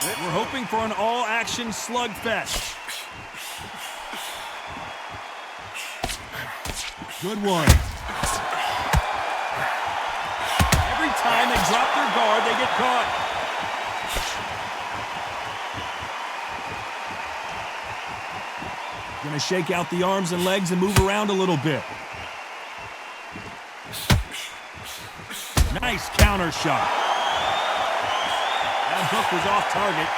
We're hoping for an all-action slugfest. Good one. Every time they drop their guard, they get caught. Gonna shake out the arms and legs and move around a little bit. Nice counter shot. That hook was off target.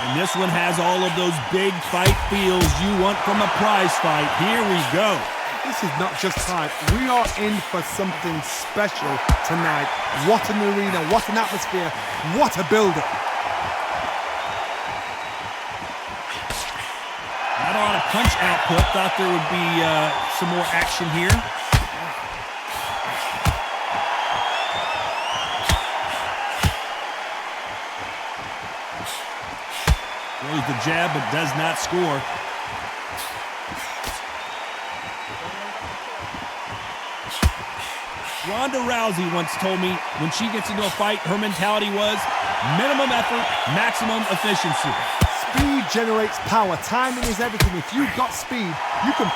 And this one has all of those big fight feels you want from a prize fight. Here we go. This is not just hype. We are in for something special tonight. What an arena, what an atmosphere, what a build-up. Not a lot of punch output. Thought there would be some more action here. Throws the jab, but does not score. Ronda Rousey once told me when she gets into a fight, her mentality was minimum effort, maximum efficiency. Speed generates power. Timing is everything. If you've got speed, you can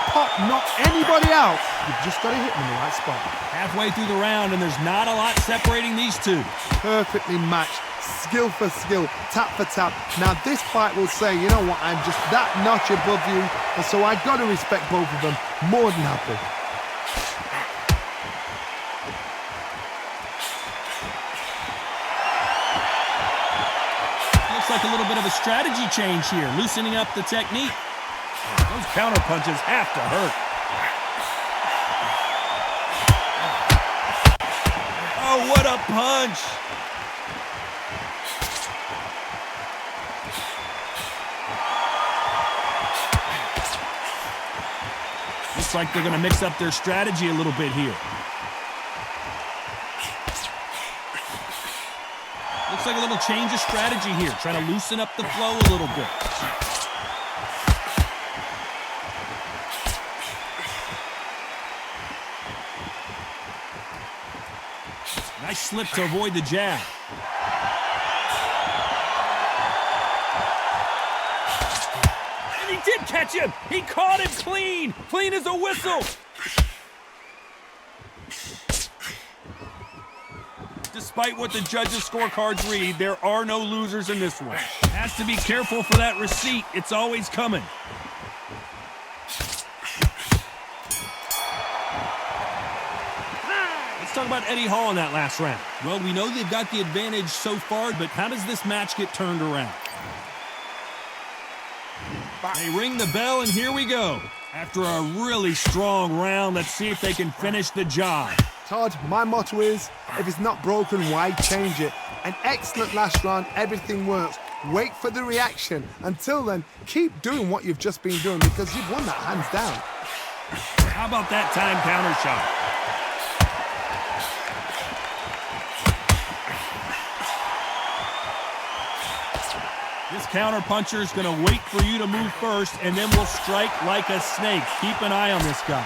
knock anybody out. You've just got to hit them in the right spot. Halfway through the round, and there's not a lot separating these two. Perfectly matched. Skill for skill, tap for tap. Now this fight will say, you know what, I'm just that notch above you, and so I've got to respect both of them more than happy. Looks like a little bit of a strategy change here, loosening up the technique. Those counter punches have to hurt. Oh, what a punch! Looks like they're going to mix up their strategy a little bit here. Looks like a little change of strategy here, trying to loosen up the flow a little bit. Nice slip to avoid the jab. Did catch him. He caught him clean. Clean as a whistle. Despite what the judges' scorecards read, there are no losers in this one. Has to be careful for that receipt. It's always coming. Let's talk about Eddie Hall in that last round. Well, we know they've got the advantage so far, but how does this match get turned around? They ring the bell, and here we go. After a really strong round, let's see if they can finish the job. Todd, my motto is, if it's not broken, why change it? An excellent last round, everything works. Wait for the reaction. Until then, keep doing what you've just been doing because you've won that hands down. How about that time counter shot? This counter-puncher is going to wait for you to move first, and then will strike like a snake. Keep an eye on this guy.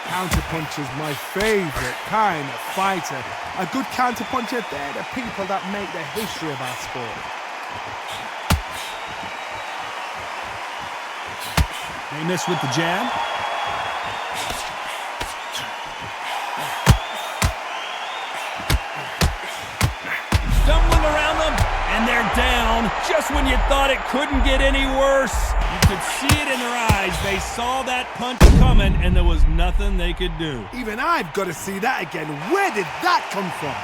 Counter-puncher's my favorite kind of fighter. A good counter-puncher, they're the people that make the history of our sport. They miss with the jab. Stumbling around them. And they're down just when you thought it couldn't get any worse. You could see it in their eyes. They saw that punch coming, and there was nothing they could do. Even I've got to see that again. Where did that come from?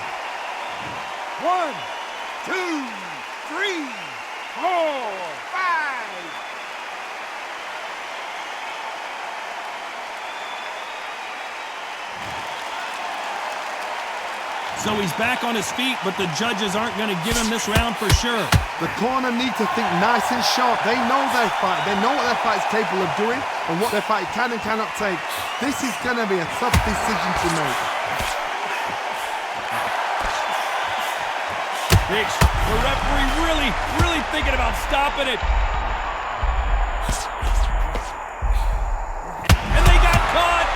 1, 2, 3, 4, 5. So he's back on his feet, but the judges aren't going to give him this round for sure. The corner need to think nice and sharp. They know their fight. They know what their fight is capable of doing and what their fight can and cannot take. This is going to be a tough decision to make. The referee really thinking about stopping it. And they got caught.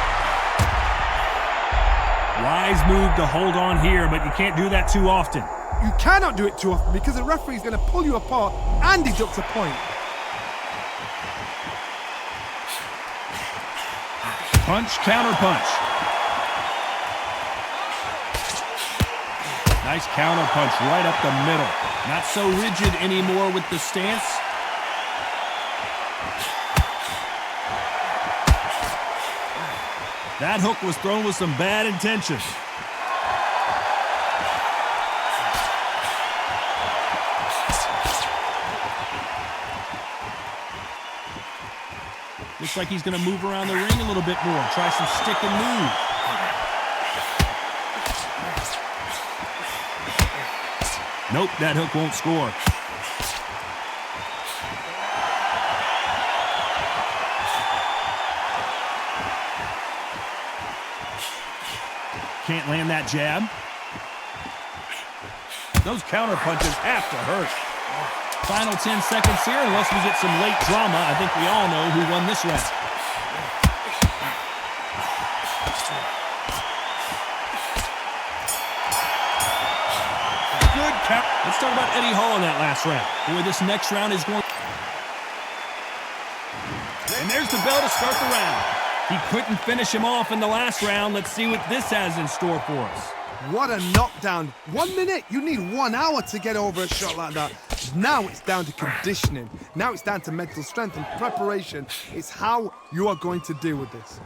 move to hold on here, but you can't do that too often. You cannot do it too often because the referee is going to pull you apart and deduct a point. Punch, counter punch. Nice counter punch right up the middle. Not so rigid anymore with the stance. That hook was thrown with some bad intentions. Looks like he's going to move around the ring a little bit more. Try some stick and move. Nope, that hook won't score. Can't land that jab. Those counter punches have to hurt. Final 10 seconds here, unless we get some late drama. I think we all know who won this round. Good count. Let's talk about Eddie Hall in that last round. Boy, this next round is going... And there's the bell to start the round. He couldn't finish him off in the last round. Let's see what this has in store for us. What a knockdown. 1 minute, you need 1 hour to get over a shot like that. Now it's down to conditioning. Now it's down to mental strength and preparation. It's how you are going to deal with this.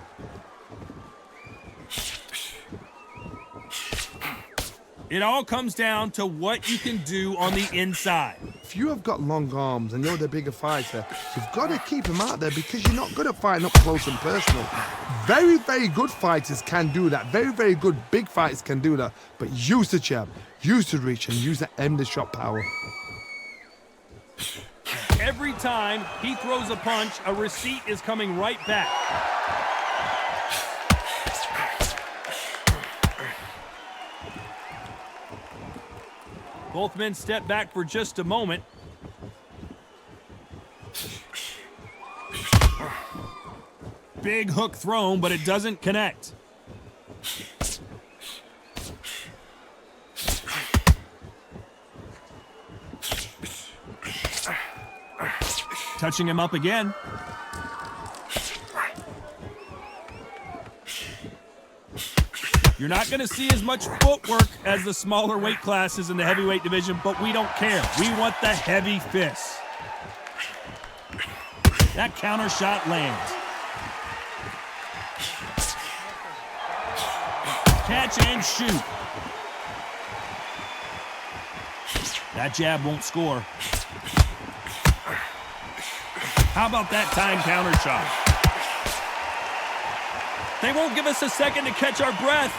It all comes down to what you can do on the inside. If you have got long arms and you're the bigger fighter, you've got to keep them out there because you're not good at fighting up close and personal. Very, very good fighters can do that. Very, very good big fighters can do that. But use the jab, use the reach, and use that end of shot power. Every time he throws a punch, a receipt is coming right back. Both men step back for just a moment. Big hook thrown, but it doesn't connect. Touching him up again. You're not going to see as much footwork as the smaller weight classes in the heavyweight division, but we don't care. We want the heavy fists. That counter shot lands. Catch and shoot. That jab won't score. How about that time counter shot? They won't give us a second to catch our breath.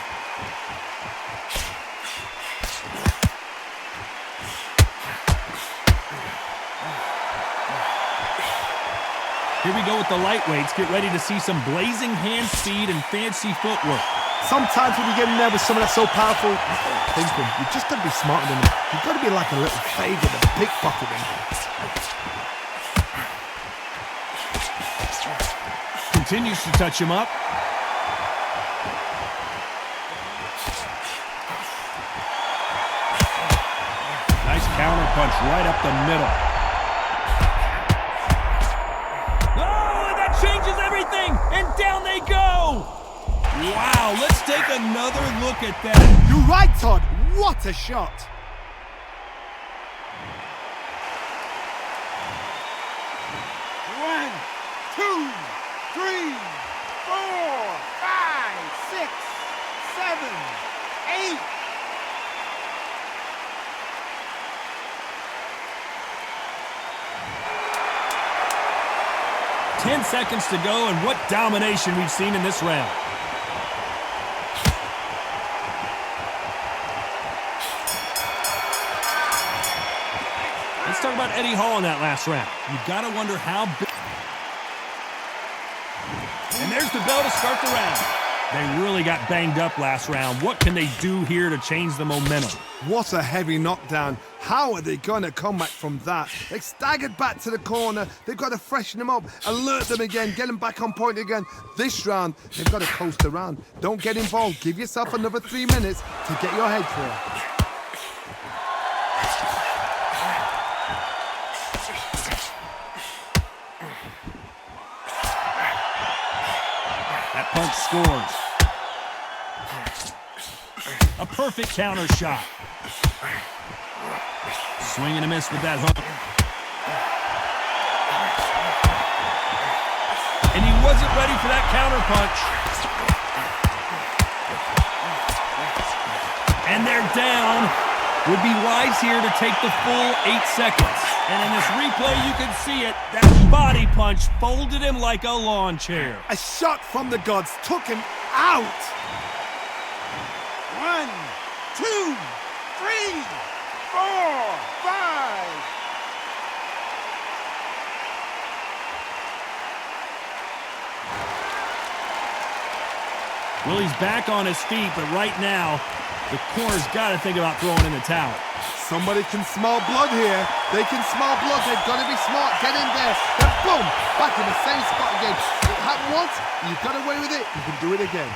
Here we go with the lightweights. Get ready to see some blazing hand speed and fancy footwork. Sometimes when you get in there with someone that's so powerful, you start thinking, you've just got to be smarter than them. You've got to be like a little faggot and pickpocket them. Continues to touch him up. Nice counter punch right up the middle. Oh, and that changes everything! And down they go! Wow, let's take another look at that. You're right, Todd. What a shot. One, two, three, 4, 5, 6, 7, 8. 10 seconds to go, and what domination we've seen in this round. Let's talk about Eddie Hall in that last round. You've got to wonder how big. And there's the bell to start the round. They really got banged up last round. What can they do here to change the momentum? What a heavy knockdown. How are they going to come back from that? They staggered back to the corner. They've got to freshen them up, alert them again, get them back on point again. This round, they've got to coast around. Don't get involved. Give yourself another 3 minutes to get your head clear. That punch scores. A perfect counter shot. Swing and a miss with that hook. And he wasn't ready for that counter punch. And they're down. Would be wise here to take the full 8 seconds. And in this replay, you can see it. That body punch folded him like a lawn chair. A shot from the gods took him out. 1, 2, 3, 4, 5. Well, he's back on his feet, but right now, the corner's got to think about throwing in the towel. Somebody can smell blood here. They can smell blood. They've got to be smart. Get in there. Then boom, back in the same spot again. It happened once. You got away with it. You can do it again.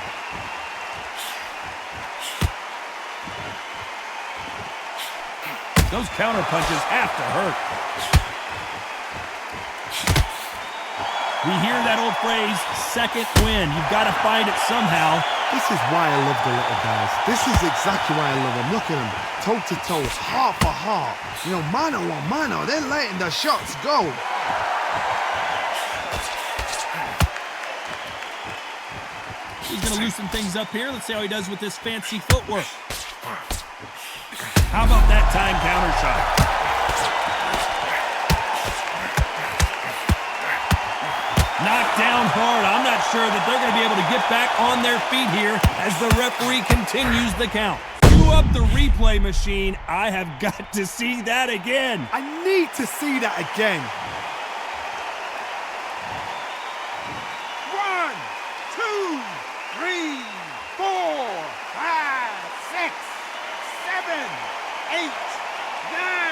Those counter punches have to hurt. We hear that old phrase, second win. You've got to find it somehow. This is why I love the little guys. This is exactly why I love them. Look at them, toe to toe, heart for heart. You know, mano a mano. They're letting the shots go. He's going to loosen things up here. Let's see how he does with this fancy footwork. How about that time counter shot? Knocked down hard. I'm not sure that they're going to be able to get back on their feet here as the referee continues the count. Cue up the replay machine. I have got to see that again. I need to see that again. 1, 2, 3, 4, 5, 6, 7, 8, 9.